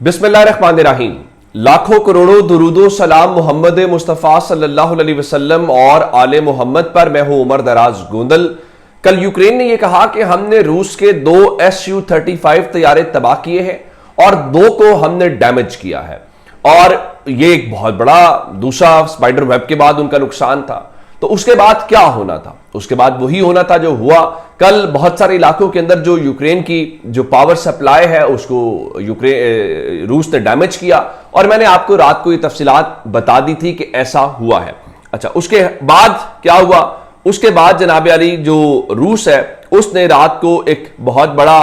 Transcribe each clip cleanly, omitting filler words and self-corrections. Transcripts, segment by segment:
बिस्मिल्लाहिर्रहमानिर्रहीम। लाखों करोड़ों दुरूदो सलाम मोहम्मद मुस्तफ़ा सल्लल्लाहु अलैहि वसल्लम और आले मोहम्मद पर। मैं हूं उमर दराज गोंदल। कल यूक्रेन ने यह कहा कि हमने रूस के 2 Su-35 तैयारे तबाह किए हैं और 2 को हमने डैमेज किया है, और यह एक बहुत बड़ा दूसरा स्पाइडर वेब के बाद उनका नुकसान था। तो उसके बाद क्या होना था? उसके बाद वही होना था जो हुआ। कल बहुत सारे इलाकों के अंदर जो यूक्रेन की जो पावर सप्लाई है उसको रूस ने डैमेज किया, और मैंने आपको रात को ये तफसीलात बता दी थी कि ऐसा हुआ है। अच्छा, उसके बाद क्या हुआ? उसके बाद जनाब अली जो रूस है उसने रात को एक बहुत बड़ा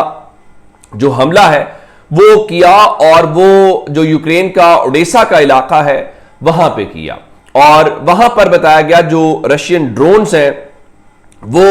जो हमला है वो किया, और वो जो यूक्रेन का ओडेसा का इलाका है वहां पे किया, और वहां पर बताया गया जो रशियन ड्रोन्स हैं वो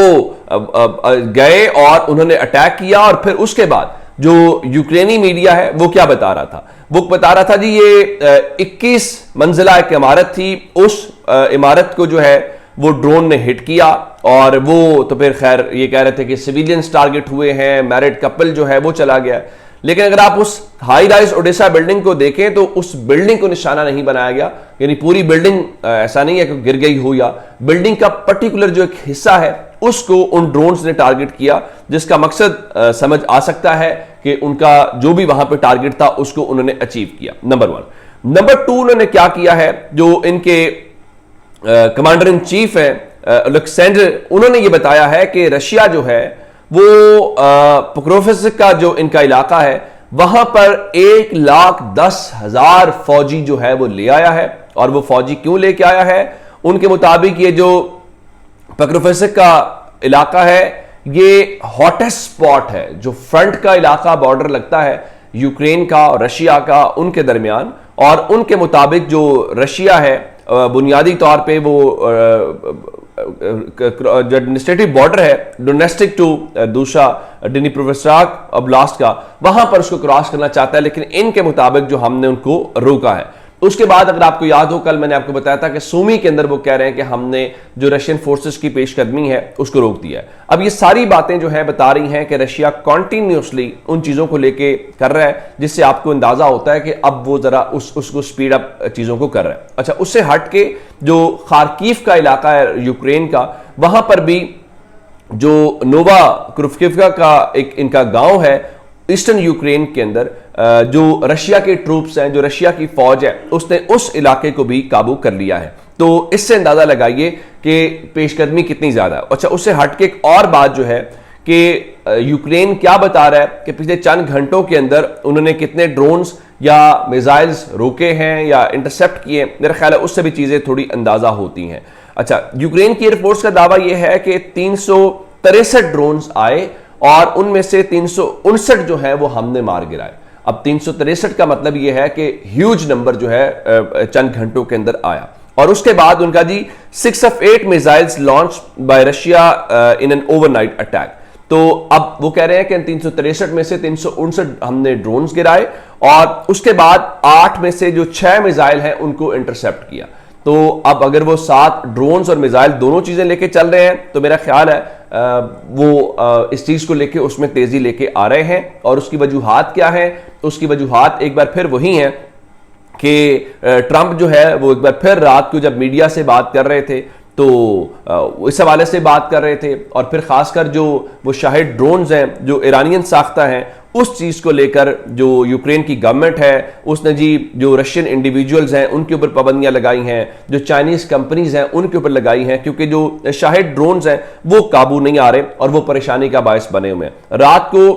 गए और उन्होंने अटैक किया। और फिर उसके बाद जो यूक्रेनी मीडिया है वो क्या बता रहा था? वो बता रहा था जी ये 21 मंजिला एक इमारत थी, उस इमारत को जो है वो ड्रोन ने हिट किया, और वो तो फिर खैर ये कह रहे थे कि सिविलियंस टारगेट हुए हैं, मैरिड कपल जो है वो चला गया। लेकिन अगर आप उस हाई राइज ओडेसा बिल्डिंग को देखें तो उस बिल्डिंग को निशाना नहीं बनाया गया, यानी पूरी बिल्डिंग ऐसा नहीं है कि गिर गई हो, या बिल्डिंग का पर्टिकुलर जो एक हिस्सा है उसको उन ड्रोन्स ने टारगेट किया, जिसका मकसद समझ आ सकता है कि उनका जो भी वहां पे टारगेट था उसको उन्होंने अचीव किया। नंबर 1। नंबर 2, उन्होंने क्या किया है, जो इनके कमांडर इन चीफ है अलेक्जेंडर, उन्होंने ये बताया है कि रशिया जो है वो पोक्रोव्स्क का जो इनका इलाका है वहां पर 1,10,000 फौजी जो है वो ले आया है। और वो फौजी क्यों लेके आया है? उनके मुताबिक ये जो पोक्रोव्स्क का इलाका है ये हॉटेस्ट स्पॉट है, जो फ्रंट का इलाका बॉर्डर लगता है यूक्रेन का और रशिया का उनके दरमियान। और उनके मुताबिक जो रशिया है बुनियादी तौर पे वो जो एडमिनिस्ट्रेटिव बॉर्डर है डोनेस्टिक टू दूसरा डिनिप्रोपेट्रोव्स्क ओब्लास्ट का, वहां पर उसको क्रॉस करना चाहता है, लेकिन इनके मुताबिक जो हमने उनको रोका है। उसके बाद अगर आपको याद हो, कल मैंने आपको बताया था कि सूमी के अंदर वो कह रहे हैं कि हमने जो रशियन फोर्सेस की पेशकदमी है उसको रोक दिया है। अब ये सारी बातें जो है बता रही हैं कि रशिया कॉन्टिन्यूसली उन चीजों को लेके कर रहा है, जिससे आपको अंदाजा होता है कि अब वो जरा उसको स्पीड अप चीजों को कर रहा है। अच्छा, उससे हट के जो खार्किव का इलाका है यूक्रेन का, वहां पर भी जो नोवा क्रुफ्किवका का एक इनका गांव है ईस्टर्न यूक्रेन के अंदर, जो रशिया के ट्रूप्स हैं, जो रशिया की फौज है, उसने उस इलाके को भी काबू कर लिया है। तो इससे अंदाजा लगाइए कि पेशकदमी कितनी ज्यादा है। अच्छा, उससे हटके एक और बात जो है कि यूक्रेन क्या बता रहा है कि पिछले चंद घंटों के अंदर उन्होंने कितने ड्रोन्स या मिसाइल्स रोके हैं या इंटरसेप्ट किए, मेरा ख्याल है उससे भी चीजें थोड़ी अंदाजा होती हैं। अच्छा, यूक्रेन की एयरफोर्स का दावा यह है कि 363 ड्रोन्स आए और उनमें से 359 जो है वो हमने मार गिराए। अब 363 का मतलब यह है कि ह्यूज नंबर जो है चंद घंटों के अंदर आया। और उसके बाद उनका जी 6 of 8 missiles launch by Russia in an overnight attack. तो अब वो कह रहे हैं कि 363 में से 359 हमने ड्रोन्स गिराए, और उसके बाद 8 में से जो 6 मिसाइल हैं उनको इंटरसेप्ट किया। तो अब अगर वो 7 ड्रोन्स और मिसाइल दोनों चीजें लेके चल रहे हैं तो मेरा ख्याल है वो इस चीज को लेके उसमें तेजी लेके आ रहे हैं। और उसकी वजूहात क्या है? उसकी वजूहात एक बार फिर वही हैं कि ट्रंप जो है वो एक बार फिर रात को जब मीडिया से बात कर रहे थे तो इस हवाले से बात कर रहे थे, और फिर खासकर जो वो शाहिद ड्रोन्स हैं जो ईरानियन साख्ता हैं उस चीज को लेकर जो यूक्रेन की गवर्नमेंट है उसने जी जो रशियन इंडिविजुअल्स हैं उनके ऊपर पाबंदियां लगाई हैं, जो चाइनीज कंपनीज हैं उनके ऊपर लगाई हैं, क्योंकि जो शाहिद ड्रोन्स हैं वो काबू नहीं आ रहे और वो परेशानी का बायस बने हुए हैं। रात को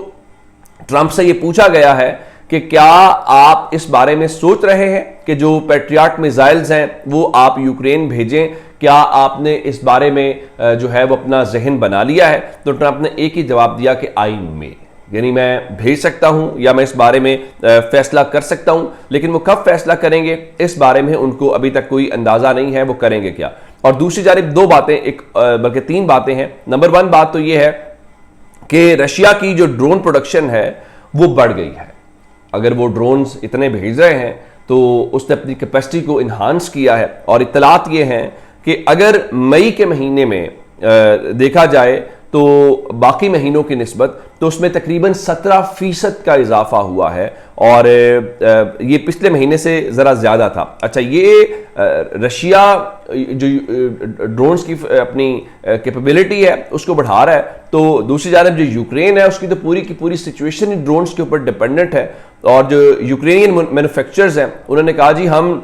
ट्रंप से ये पूछा गया है कि क्या आप इस बारे में सोच रहे हैं कि जो पैट्रियट मिसाइल्स हैं वो आप यूक्रेन भेजें? क्या आपने इस बारे में जो है वो अपना जहन बना लिया है? तो ट्रंप ने एक ही जवाब दिया कि आई मे, यानी मैं भेज सकता हूं या मैं इस बारे में फैसला कर सकता हूं, लेकिन वो कब फैसला करेंगे इस बारे में उनको अभी तक कोई अंदाजा नहीं है वो करेंगे क्या। और दूसरी जानिब 2 बातें, एक बल्कि 3 बातें हैं। नंबर 1 बात तो ये है कि रशिया की जो ड्रोन प्रोडक्शन है वो बढ़ गई है। अगर वो ड्रोन्स इतने भेज रहे हैं तो उसने अपनी कैपेसिटी को इन्हांस किया है। और इत्तलात ये हैं कि अगर मई के महीने में देखा जाए तो बाकी महीनों की निस्बत तो उसमें तकरीबन 17% का इजाफा हुआ है और ये पिछले महीने से ज़रा ज़्यादा था। अच्छा, ये रशिया जो ड्रोन्स की अपनी कैपेबिलिटी है उसको बढ़ा रहा है, तो दूसरी जानब जो यूक्रेन है उसकी तो पूरी की पूरी सिचुएशन ही ड्रोन्स के ऊपर डिपेंडेंट है। और जो यूक्रेनियन मैन्युफैक्चरर्स हैं उन्होंने कहा जी हम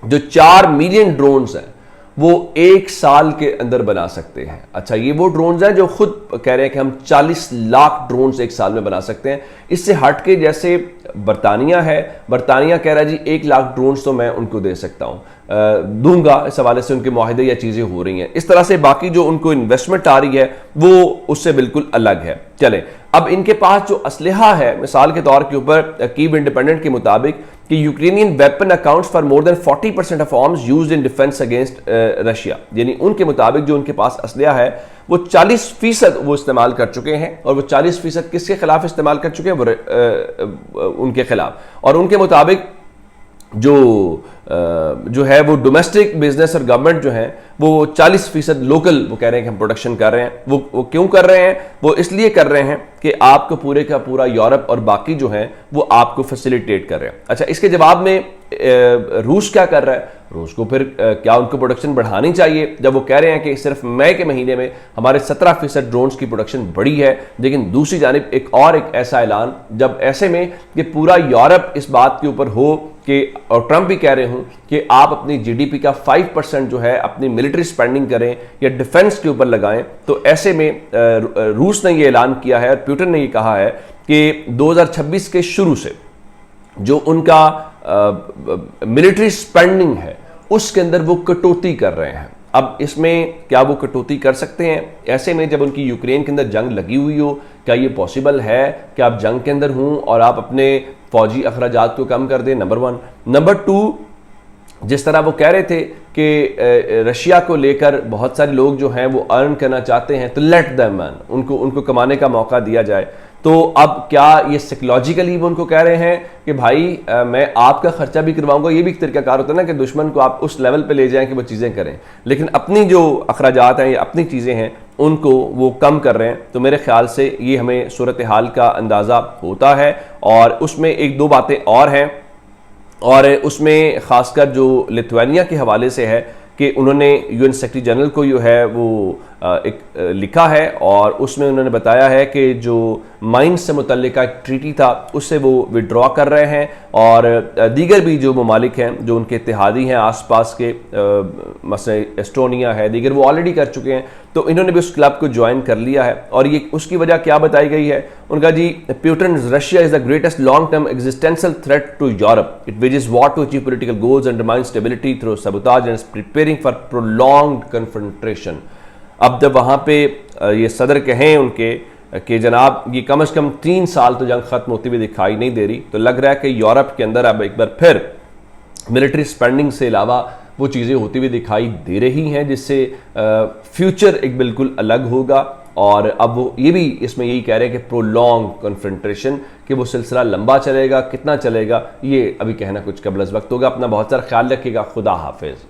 जो 4 मिलियन ड्रोन्स हैं वो 1 साल के अंदर बना सकते हैं। अच्छा, ये वो ड्रोन्स हैं जो खुद कह रहे हैं कि हम 40 लाख ड्रोन्स 1 साल में बना सकते हैं। इससे हट के जैसे बरतानिया है, बरतानिया कह रहा है जी 1 लाख ड्रोन्स तो मैं उनको दे सकता हूँ, दूंगा, इस हवाले से उनके मुआहदे या चीज़ें हो रही हैं। इस तरह से बाकी जो उनको इन्वेस्टमेंट आ रही है वो उससे बिल्कुल अलग है। चलें, अब इनके पास जो असलहा है, मिसाल के तौर के ऊपर कीव इंडिपेंडेंट के मुताबिक कि Ukrainian weapon accounts for more than 40% of arms used in defence against Russia, यानी उनके मुताबिक जो उनके पास असलहा है वो 40% वो इस्तेमाल कर चुके हैं। और वो 40% किसके खिलाफ इस्तेमाल कर चुके हैं? वो उनके खिलाफ। और उनके मुताबिक जो है वो डोमेस्टिक बिजनेस और गवर्नमेंट जो है वो 40% लोकल वो कह रहे हैं कि हम प्रोडक्शन कर रहे हैं। वो क्यों कर रहे हैं? वो इसलिए कर रहे हैं कि आपको पूरे का पूरा यूरोप और बाकी जो है वो आपको फैसिलिटेट कर रहे हैं। अच्छा, इसके जवाब में रूस क्या कर रहा है? रूस को फिर क्या उनको प्रोडक्शन बढ़ानी चाहिए जब वो कह रहे हैं कि सिर्फ मई के महीने में हमारे 17% ड्रोन्स की प्रोडक्शन बढ़ी है। लेकिन दूसरी जानिब एक ऐसा ऐलान जब ऐसे में कि पूरा यूरोप इस बात के ऊपर हो कि, और ट्रंप भी कह रहे हूं कि आप अपनी जीडीपी का 5% जो है अपनी मिलिट्री स्पेंडिंग करें या डिफेंस के ऊपर लगाएं, तो ऐसे में रूस ने यह ऐलान किया है और पुतिन ने यह कहा है कि 2026 के शुरू से जो उनका मिलिट्री स्पेंडिंग है उसके अंदर वो कटौती कर रहे हैं। अब इसमें क्या वो कटौती कर सकते हैं? ऐसे में जब उनकी यूक्रेन के अंदर जंग लगी हुई हो, क्या ये पॉसिबल है कि आप जंग के अंदर हों और आप अपने फौजी अखराजात को कम कर दें? नंबर 1। नंबर 2, जिस तरह वो कह रहे थे कि रशिया को लेकर बहुत सारे लोग जो हैं वो अर्न करना चाहते हैं, तो लेट देम अर्न, उनको कमाने का मौका दिया जाए। तो अब क्या ये साइकोलॉजिकली वो उनको कह रहे हैं कि भाई मैं आपका खर्चा भी करवाऊंगा? ये भी एक तरीकाकार होता है ना कि दुश्मन को आप उस लेवल पे ले जाएं कि वो चीज़ें करें, लेकिन अपनी जो अखराजात हैं या अपनी चीज़ें हैं उनको वो कम कर रहे हैं। तो मेरे ख्याल से ये हमें सूरत हाल का अंदाज़ा होता है। और उसमें 1-2 बातें और हैं, और उसमें ख़ासकर जो लिथुआनिया के हवाले से है कि उन्होंने यूएन सेक्रेटरी जनरल को जो है वो एक लिखा है और उसमें उन्होंने बताया है कि जो माइंस से मुतल्लिका एक ट्रीटी था उससे वो विड्रॉ कर रहे हैं। और दीगर भी जो ममालिक हैं जो उनके इत्तेहादी हैं आसपास के, मसलन एस्टोनिया है, दीगर वो ऑलरेडी कर चुके हैं, तो इन्होंने भी उस क्लब को ज्वाइन कर लिया है। और ये उसकी वजह क्या बताई गई है? उनका जी, Putin Russia is the greatest long term existential threat to Europe, it wages war to achieve political goals, undermine stability through sabotage and preparing for prolonged confrontation. अब जब वहाँ पे ये सदर कहें उनके कि जनाब ये कम से कम 3 साल तो जंग खत्म होती हुई दिखाई नहीं दे रही, तो लग रहा है कि यूरोप के अंदर अब एक बार फिर मिलिट्री स्पेंडिंग से अलावा वो चीज़ें होती हुई दिखाई दे रही हैं, जिससे फ्यूचर एक बिल्कुल अलग होगा। और अब वो ये भी इसमें यही कह रहे हैं कि प्रोलॉन्ग कन्फ्रंटेशन, कि वो सिलसिला लंबा चलेगा, कितना चलेगा ये अभी कहना कुछ कबल अज़ वक्त होगा। अपना बहुत सारा ख्याल रखिएगा। खुदा हाफिज़।